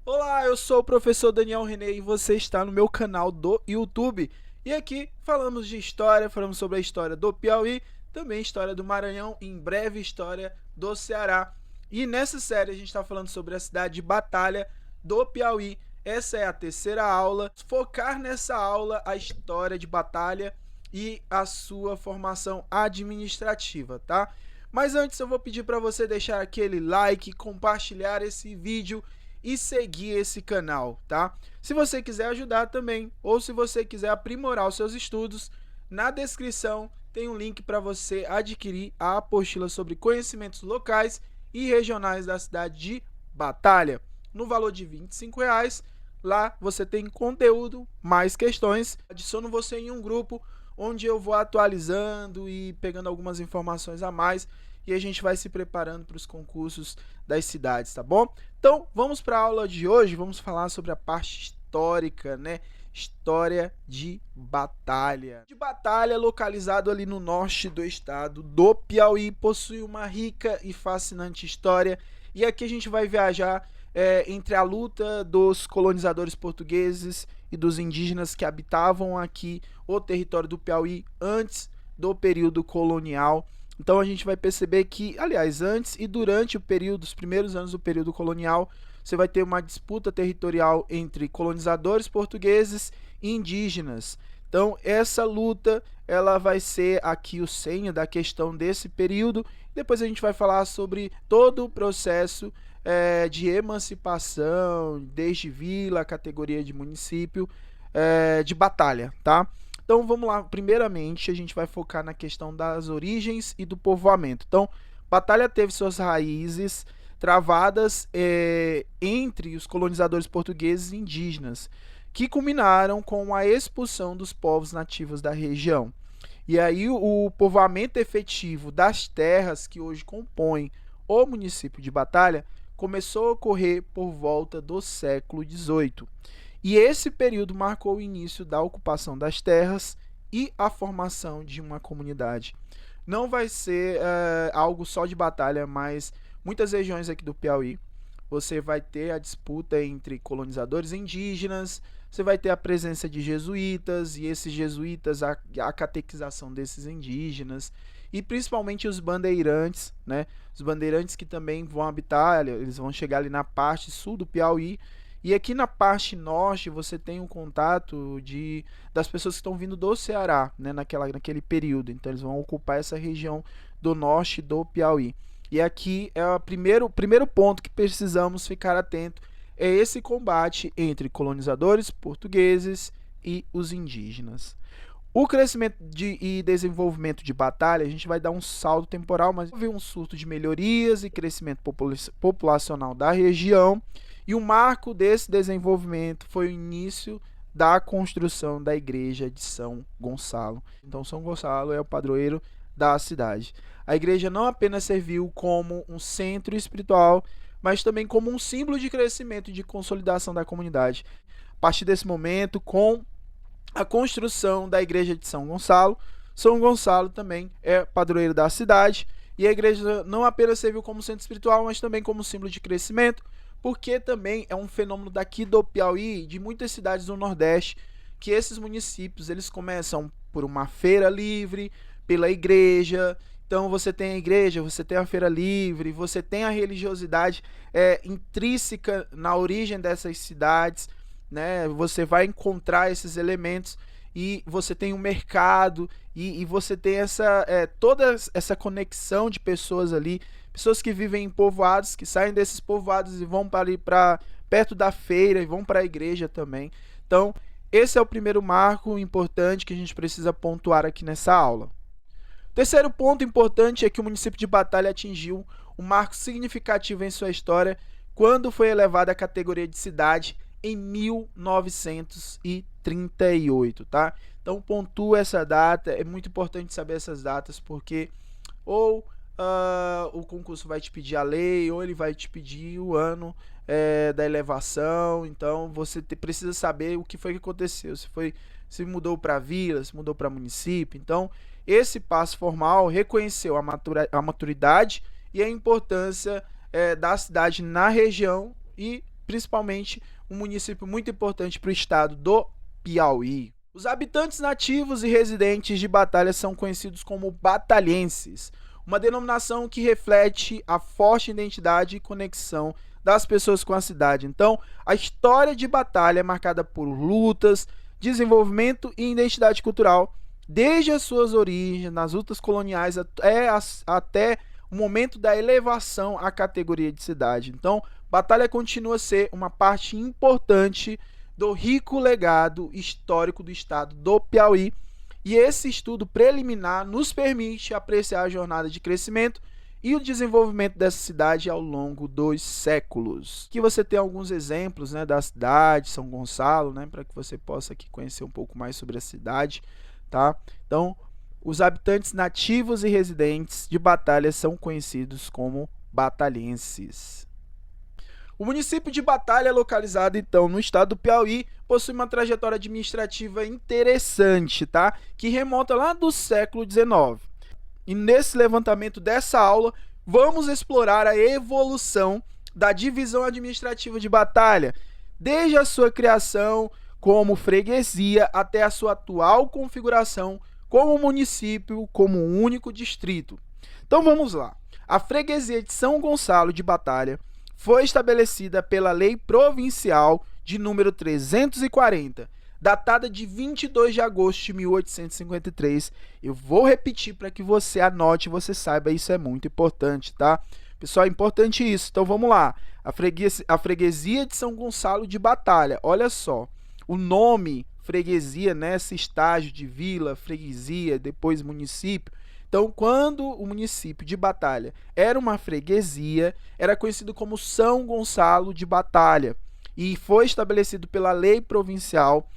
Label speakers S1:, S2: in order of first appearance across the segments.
S1: Olá, eu sou o professor Daniel René e você está no meu canal do YouTube. E aqui falamos de história, falamos sobre a história do Piauí, também história do Maranhão, em breve história do Ceará. E nessa série a gente está falando sobre a cidade de Batalha do Piauí. Essa é a terceira aula. Focar nessa aula a história de Batalha e a sua formação administrativa, tá? Mas antes eu vou pedir para você deixar aquele like, compartilhar esse vídeo e seguir esse canal, tá? Se você quiser ajudar também, ou se você quiser aprimorar os seus estudos, na descrição tem um link para você adquirir a apostila sobre conhecimentos locais e regionais da cidade de Batalha, no valor de R$ 25. Lá você tem conteúdo, mais questões. Adiciono você em um grupo onde eu vou atualizando e pegando algumas informações a mais e a gente vai se preparando para os concursos das cidades, tá bom? Então, vamos para a aula de hoje, vamos falar sobre a parte histórica, né? História de Batalha. De Batalha, localizado ali no norte do estado do Piauí, possui uma rica e fascinante história. E aqui a gente vai viajar entre a luta dos colonizadores portugueses e dos indígenas que habitavam aqui o território do Piauí antes do período colonial. Então a gente vai perceber que, aliás, antes e durante o período, os primeiros anos do período colonial, você vai ter uma disputa territorial entre colonizadores portugueses e indígenas. Então essa luta, ela vai ser aqui o centro da questão desse período. Depois a gente vai falar sobre todo o processo de emancipação, desde vila, categoria de município, de Batalha, tá? Então vamos lá, primeiramente a gente vai focar na questão das origens e do povoamento. Então, Batalha teve suas raízes travadas entre os colonizadores portugueses e indígenas, que culminaram com a expulsão dos povos nativos da região. E aí o povoamento efetivo das terras que hoje compõem o município de Batalha começou a ocorrer por volta do século XVIII. E esse período marcou o início da ocupação das terras e a formação de uma comunidade. Não vai ser algo só de Batalha, mas muitas regiões aqui do Piauí, você vai ter a disputa entre colonizadores indígenas, você vai ter a presença de jesuítas, e esses jesuítas, a catequização desses indígenas, e principalmente os bandeirantes, né? Os bandeirantes que também vão habitar, eles vão chegar ali na parte sul do Piauí, e aqui na parte norte você tem um contato das pessoas que estão vindo do Ceará, né, naquele período. Então eles vão ocupar essa região do norte do Piauí. E aqui é o primeiro ponto que precisamos ficar atento, é esse combate entre colonizadores portugueses e os indígenas. O crescimento e desenvolvimento de Batalha, a gente vai dar um salto temporal, mas houve um surto de melhorias e crescimento populacional da região. E o marco desse desenvolvimento foi o início da construção da igreja de São Gonçalo. Então, São Gonçalo é o padroeiro da cidade. A igreja não apenas serviu como um centro espiritual, mas também como um símbolo de crescimento e de consolidação da comunidade. A partir desse momento, com a construção da igreja de São Gonçalo também é padroeiro da cidade, e a igreja não apenas serviu como centro espiritual, mas também como símbolo de crescimento, porque também é um fenômeno daqui do Piauí, de muitas cidades do Nordeste, que esses municípios eles começam por uma feira livre, pela igreja. Então você tem a igreja, você tem a feira livre, você tem a religiosidade intrínseca na origem dessas cidades, né? Você vai encontrar esses elementos e você tem um mercado e você tem toda essa conexão de pessoas ali, pessoas que vivem em povoados, que saem desses povoados e vão para perto da feira e vão para a igreja também. Então, esse é o primeiro marco importante que a gente precisa pontuar aqui nessa aula. Terceiro ponto importante é que o município de Batalha atingiu um marco significativo em sua história quando foi elevado à categoria de cidade em 1938, tá? Então pontua essa data, é muito importante saber essas datas, porque ou o concurso vai te pedir a lei, ou ele vai te pedir o ano da elevação. Então você precisa saber o que foi que aconteceu, se mudou para vila, se mudou para município. Então esse passo formal reconheceu a maturidade e a importância da cidade na região e principalmente um município muito importante para o estado do Piauí. Os habitantes nativos e residentes de Batalha são conhecidos como batalhenses, uma denominação que reflete a forte identidade e conexão das pessoas com a cidade. Então, a história de Batalha é marcada por lutas, desenvolvimento e identidade cultural, desde as suas origens, nas lutas coloniais, até o momento da elevação à categoria de cidade. Então, Batalha continua a ser uma parte importante do rico legado histórico do estado do Piauí, e esse estudo preliminar nos permite apreciar a jornada de crescimento e o desenvolvimento dessa cidade ao longo dos séculos. Aqui você tem alguns exemplos, né, da cidade, São Gonçalo, né, para que você possa aqui conhecer um pouco mais sobre a cidade, tá? Então, os habitantes nativos e residentes de Batalha são conhecidos como batalhenses. O município de Batalha, localizado então no estado do Piauí, possui uma trajetória administrativa interessante, tá? Que remonta lá do século XIX. E nesse levantamento dessa aula, vamos explorar a evolução da divisão administrativa de Batalha, desde a sua criação como freguesia até a sua atual configuração como município, como um único distrito. Então vamos lá. A freguesia de São Gonçalo de Batalha foi estabelecida pela Lei Provincial de número 340, datada de 22 de agosto de 1853. Eu vou repetir para que você anote e você saiba, isso é muito importante, tá? Pessoal, é importante isso. Então vamos lá. A freguesia de São Gonçalo de Batalha. Olha só, o nome freguesia, né, esse estágio de vila, freguesia, depois município. Então, quando o município de Batalha era uma freguesia, era conhecido como São Gonçalo de Batalha e foi estabelecido pela Lei Provincial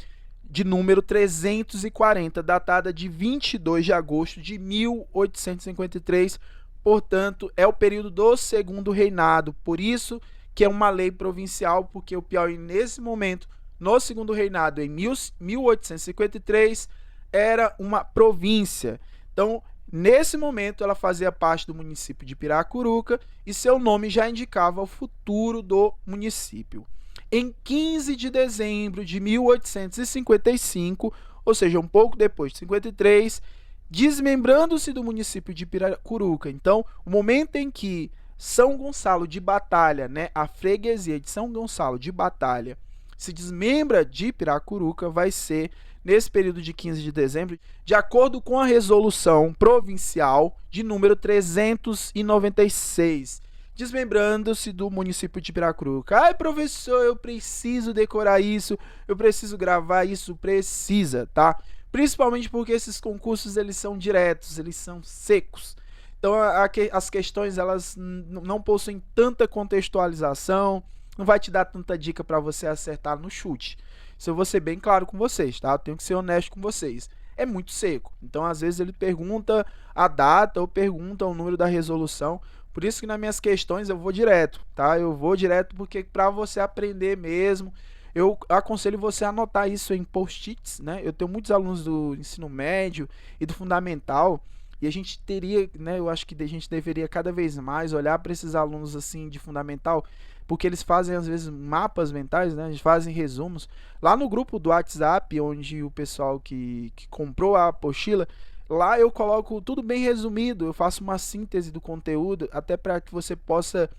S1: de número 340, datada de 22 de agosto de 1853. Portanto, é o período do segundo reinado. Por isso que é uma lei provincial, porque o Piauí, nesse momento, no segundo reinado, em 1853, era uma província. Então, nesse momento, ela fazia parte do município de Piracuruca e seu nome já indicava o futuro do município. Em 15 de dezembro de 1855, ou seja, um pouco depois de 53, desmembrando-se do município de Piracuruca. Então, o momento em que São Gonçalo de Batalha, né, a freguesia de São Gonçalo de Batalha, se desmembra de Piracuruca, vai ser nesse período de 15 de dezembro, de acordo com a resolução provincial de número 396, desmembrando-se do município de Piracuruca. Ai, professor, eu preciso decorar isso, eu preciso gravar isso, precisa, tá? Principalmente porque esses concursos, eles são diretos, eles são secos. Então, as questões, elas não possuem tanta contextualização, não vai te dar tanta dica para você acertar no chute. Isso eu vou ser bem claro com vocês, tá? Eu tenho que ser honesto com vocês. É muito seco. Então, às vezes, ele pergunta a data ou pergunta o número da resolução. Por isso que nas minhas questões eu vou direto, tá? Eu vou direto porque para você aprender mesmo, eu aconselho você a anotar isso em post-its, né? Eu tenho muitos alunos do ensino médio e do fundamental e a gente teria, né? Eu acho que a gente deveria cada vez mais olhar para esses alunos assim de fundamental, porque eles fazem às vezes mapas mentais, né? Eles fazem resumos. Lá no grupo do WhatsApp, onde o pessoal que comprou a apostila, lá eu coloco tudo bem resumido, eu faço uma síntese do conteúdo, até para que você possa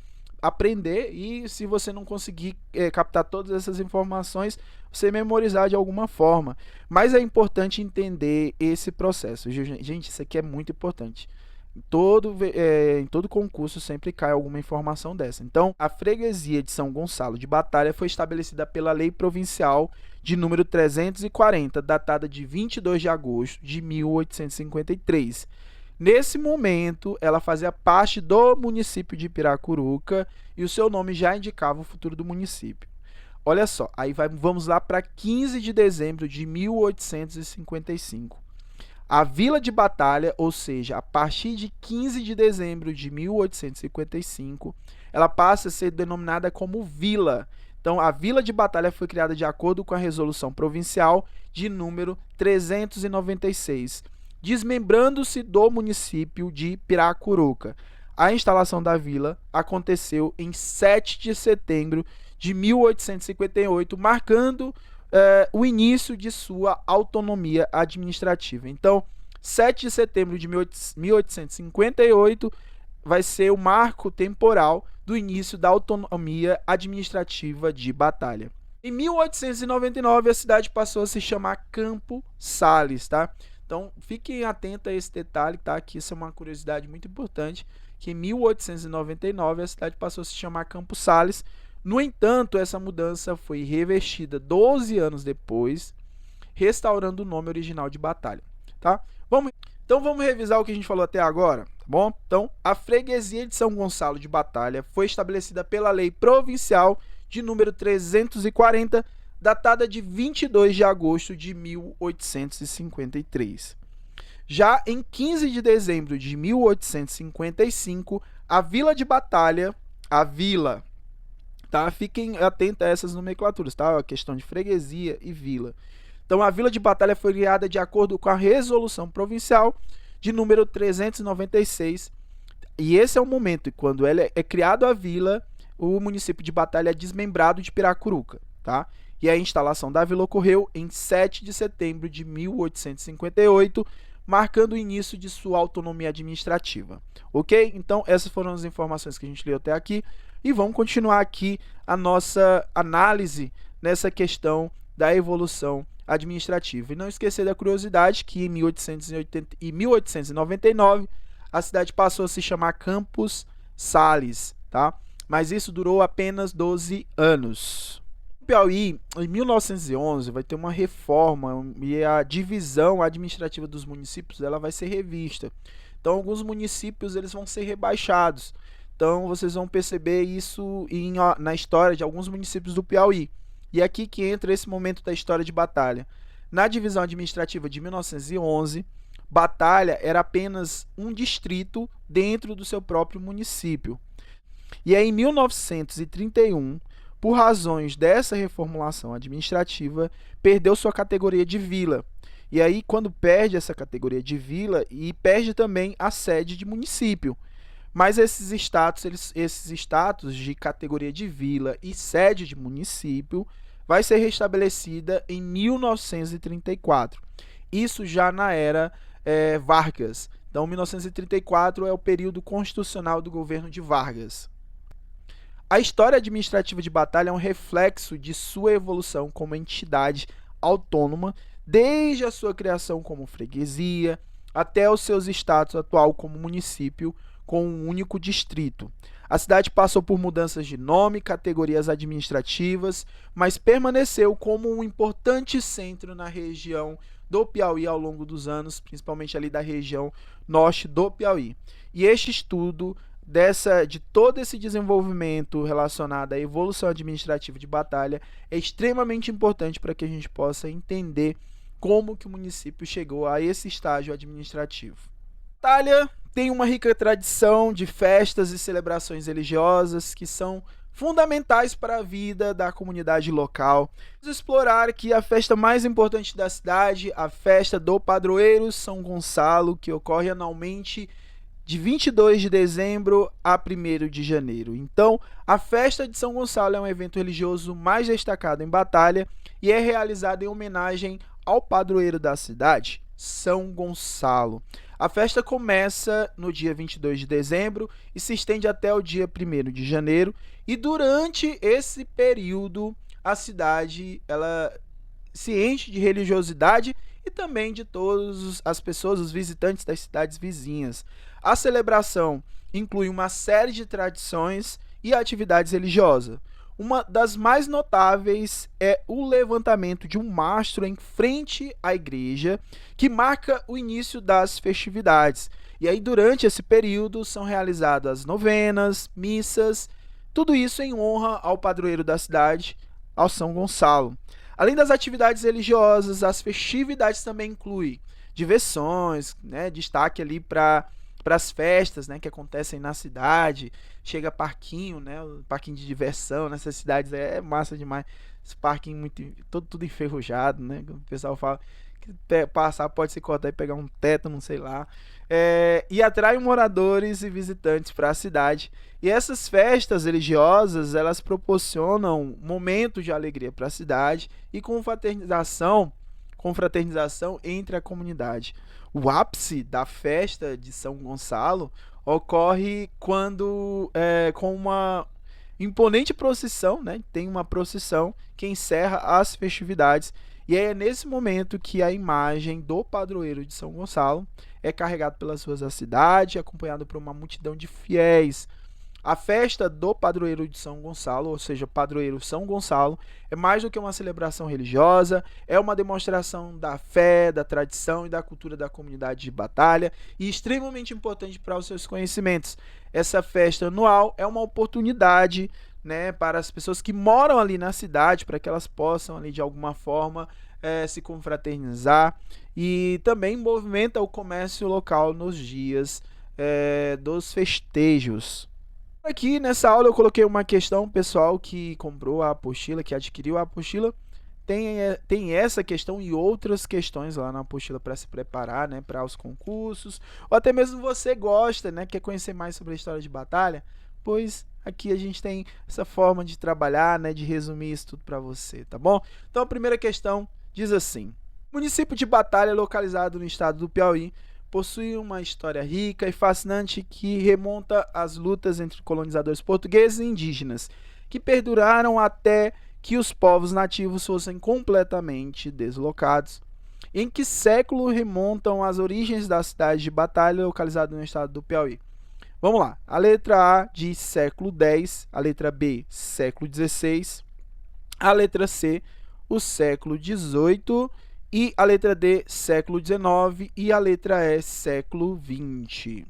S1: aprender e, se você não conseguir captar todas essas informações, você memorizar de alguma forma. Mas é importante entender esse processo. Gente, isso aqui é muito importante. Em todo concurso sempre cai alguma informação dessa. Então, a freguesia de São Gonçalo de Batalha foi estabelecida pela Lei Provincial de número 340, datada de 22 de agosto de 1853. Nesse momento, ela fazia parte do município de Piracuruca e o seu nome já indicava o futuro do município. Olha só, aí vamos lá para 15 de dezembro de 1855. A Vila de Batalha, ou seja, a partir de 15 de dezembro de 1855, ela passa a ser denominada como vila. Então, a Vila de Batalha foi criada de acordo com a Resolução Provincial de número 396, desmembrando-se do município de Piracuruca. A instalação da vila aconteceu em 7 de setembro de 1858, marcando o início de sua autonomia administrativa. Então, 7 de setembro de 1858 vai ser o marco temporal do início da autonomia administrativa de Batalha. Em 1899, a cidade passou a se chamar Campo Sales, tá? Então, fiquem atentos a esse detalhe, tá? Que isso é uma curiosidade muito importante, que em 1899 a cidade passou a se chamar Campo Sales. No entanto, essa mudança foi revestida 12 anos depois, restaurando o nome original de Batalha, tá? Então vamos revisar o que a gente falou até agora, tá bom? Então, a freguesia de São Gonçalo de Batalha foi estabelecida pela Lei Provincial de número 340, datada de 22 de agosto de 1853. Já em 15 de dezembro de 1855, a Vila de Batalha, tá? Fiquem atentos a essas nomenclaturas, tá? A questão de freguesia e vila. Então, a Vila de Batalha foi criada de acordo com a Resolução Provincial de número 396. E esse é o momento quando ela é criada a vila, o município de Batalha é desmembrado de Piracuruca, tá? E a instalação da vila ocorreu em 7 de setembro de 1858, marcando o início de sua autonomia administrativa. Ok? Então, essas foram as informações que a gente leu até aqui. E vamos continuar aqui a nossa análise nessa questão da evolução administrativa. E não esquecer da curiosidade que em 1899 a cidade passou a se chamar Campos Sales, tá? Mas isso durou apenas 12 anos. No Piauí, em 1911, vai ter uma reforma e a divisão administrativa dos municípios ela vai ser revista. Então, alguns municípios eles vão ser rebaixados. Então, vocês vão perceber isso na história de alguns municípios do Piauí. E aqui que entra esse momento da história de Batalha. Na divisão administrativa de 1911, Batalha era apenas um distrito dentro do seu próprio município. E aí, em 1931, por razões dessa reformulação administrativa, perdeu sua categoria de vila. E aí, quando perde essa categoria de vila, e perde também a sede de município. Mas esses status de categoria de vila e sede de município vai ser restabelecida em 1934. Isso já na era Vargas. Então, 1934 é o período constitucional do governo de Vargas. A história administrativa de Batalha é um reflexo de sua evolução como entidade autônoma, desde a sua criação como freguesia até os seus status atual como município com um único distrito. A cidade passou por mudanças de nome, categorias administrativas, mas permaneceu como um importante centro na região do Piauí ao longo dos anos, principalmente ali da região norte do Piauí. E este estudo de todo esse desenvolvimento relacionado à evolução administrativa de Batalha é extremamente importante para que a gente possa entender como que o município chegou a esse estágio administrativo. Batalha tem uma rica tradição de festas e celebrações religiosas que são fundamentais para a vida da comunidade local. Vamos explorar aqui a festa mais importante da cidade, a festa do Padroeiro São Gonçalo, que ocorre anualmente de 22 de dezembro a 1º de janeiro. Então, a festa de São Gonçalo é um evento religioso mais destacado em Batalha e é realizado em homenagem ao padroeiro da cidade, São Gonçalo. A festa começa no dia 22 de dezembro e se estende até o dia 1º de janeiro. E durante esse período, a cidade ela se enche de religiosidade e também de todas as pessoas, os visitantes das cidades vizinhas. A celebração inclui uma série de tradições e atividades religiosas. Uma das mais notáveis é o levantamento de um mastro em frente à igreja, que marca o início das festividades. E aí, durante esse período, são realizadas novenas, missas, tudo isso em honra ao padroeiro da cidade, ao São Gonçalo. Além das atividades religiosas, as festividades também incluem diversões, destaque ali para as festas, né, que acontecem na cidade. Chega parquinho, né, o parquinho de diversão nessas cidades é massa demais. Esse parquinho muito tudo enferrujado, né? O pessoal fala que passar pode se cortar e pegar um teto, não sei lá. E atrai moradores e visitantes para a cidade. E essas festas religiosas, elas proporcionam momentos de alegria para a cidade e confraternização entre a comunidade. O ápice da festa de São Gonçalo ocorre quando, com uma imponente procissão, né? Tem uma procissão que encerra as festividades. E é nesse momento que a imagem do padroeiro de São Gonçalo é carregado pelas ruas da cidade, acompanhado por uma multidão de fiéis. A festa do padroeiro de São Gonçalo, ou seja, padroeiro São Gonçalo, é mais do que uma celebração religiosa, é uma demonstração da fé, da tradição e da cultura da comunidade de Batalha e extremamente importante para os seus conhecimentos. Essa festa anual é uma oportunidade, né, para as pessoas que moram ali na cidade, para que elas possam ali de alguma forma se confraternizar, e também movimenta o comércio local nos dias dos festejos. Aqui nessa aula eu coloquei uma questão, pessoal que comprou a apostila, que adquiriu a apostila, tem essa questão e outras questões lá na apostila para se preparar, né, para os concursos, ou até mesmo você gosta, né, quer conhecer mais sobre a história de Batalha, pois aqui a gente tem essa forma de trabalhar, né, de resumir isso tudo para você, tá bom? Então a primeira questão diz assim: o município de Batalha, localizado no estado do Piauí, possui uma história rica e fascinante que remonta às lutas entre colonizadores portugueses e indígenas, que perduraram até que os povos nativos fossem completamente deslocados. Em que século remontam as origens da cidade de Batalha, localizada no estado do Piauí? Vamos lá. A letra A diz século X, a letra B, século XVI, a letra C, o século XVIII, e a letra D, século XIX, e a letra E, século XX.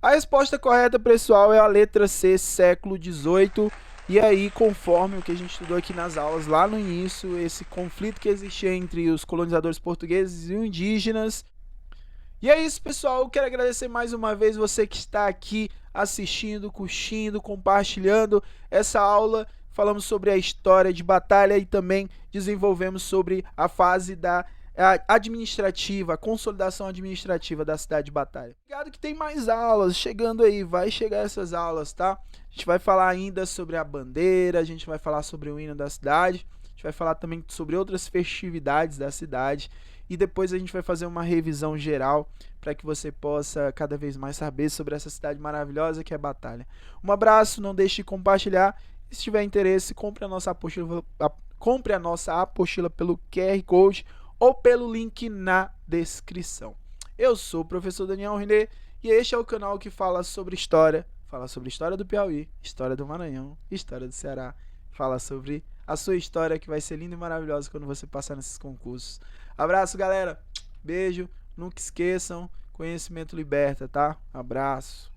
S1: A resposta correta, pessoal, é a letra C, século XVIII. E aí, conforme o que a gente estudou aqui nas aulas lá no início, esse conflito que existia entre os colonizadores portugueses e os indígenas. E é isso, pessoal. Eu quero agradecer mais uma vez você que está aqui assistindo, curtindo, compartilhando essa aula. Falamos sobre a história de Batalha e também desenvolvemos sobre a fase da administrativa, a consolidação administrativa da cidade de Batalha. Obrigado que tem mais aulas chegando aí, vai chegar essas aulas, tá? A gente vai falar ainda sobre a bandeira, a gente vai falar sobre o hino da cidade, a gente vai falar também sobre outras festividades da cidade e depois a gente vai fazer uma revisão geral para que você possa cada vez mais saber sobre essa cidade maravilhosa que é Batalha. Um abraço, não deixe de compartilhar. Se tiver interesse, compre a nossa apostila pelo QR Code ou pelo link na descrição. Eu sou o professor Daniel René e este é o canal que fala sobre história do Piauí, história do Maranhão, história do Ceará. Fala sobre a sua história que vai ser linda e maravilhosa quando você passar nesses concursos. Abraço, galera. Beijo. Nunca esqueçam, conhecimento liberta, tá? Abraço.